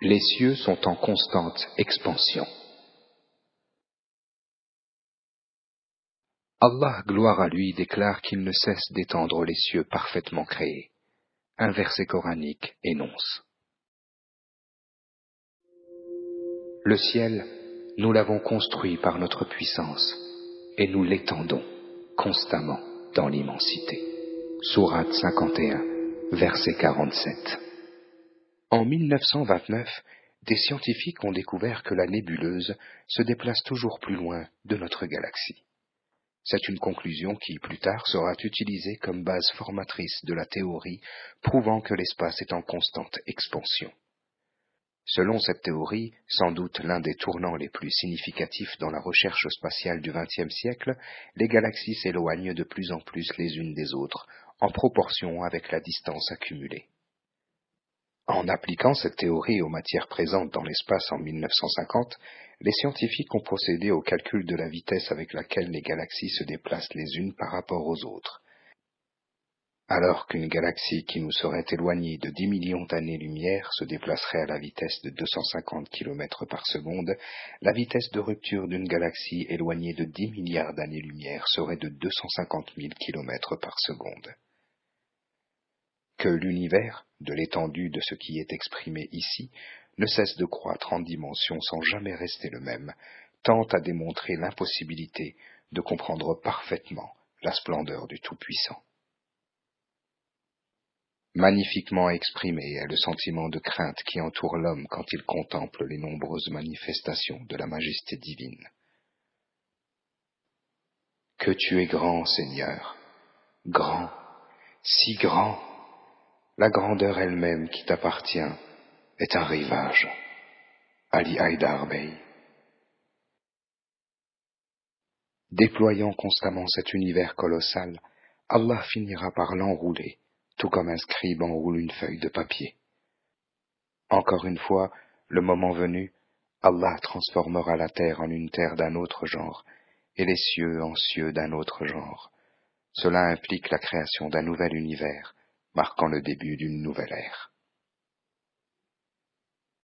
Les cieux sont en constante expansion. Allah, gloire à lui, déclare qu'il ne cesse d'étendre les cieux parfaitement créés. Un verset coranique énonce: Le ciel, nous l'avons construit par notre puissance, et nous l'étendons constamment dans l'immensité. Sourate 51, verset 47. En 1929, des scientifiques ont découvert que la nébuleuse se déplace toujours plus loin de notre galaxie. C'est une conclusion qui, plus tard, sera utilisée comme base formatrice de la théorie prouvant que l'espace est en constante expansion. Selon cette théorie, sans doute l'un des tournants les plus significatifs dans la recherche spatiale du XXe siècle, les galaxies s'éloignent de plus en plus les unes des autres, en proportion avec la distance accumulée. En appliquant cette théorie aux matières présentes dans l'espace en 1950, les scientifiques ont procédé au calcul de la vitesse avec laquelle les galaxies se déplacent les unes par rapport aux autres. Alors qu'une galaxie qui nous serait éloignée de 10 millions d'années-lumière se déplacerait à la vitesse de 250 km par seconde, la vitesse de rupture d'une galaxie éloignée de 10 milliards d'années-lumière serait de 250 000 km par seconde. Que l'univers, de l'étendue de ce qui est exprimé ici, ne cesse de croître en dimension sans jamais rester le même, tend à démontrer l'impossibilité de comprendre parfaitement la splendeur du Tout-Puissant. Magnifiquement exprimé est le sentiment de crainte qui entoure l'homme quand il contemple les nombreuses manifestations de la majesté divine. Que tu es grand, Seigneur, grand, si grand. La grandeur elle-même qui t'appartient est un rivage. Ali Haïdar Bey. Déployant constamment cet univers colossal, Allah finira par l'enrouler, tout comme un scribe enroule une feuille de papier. Encore une fois, le moment venu, Allah transformera la terre en une terre d'un autre genre, et les cieux en cieux d'un autre genre. Cela implique la création d'un nouvel univers, marquant le début d'une nouvelle ère.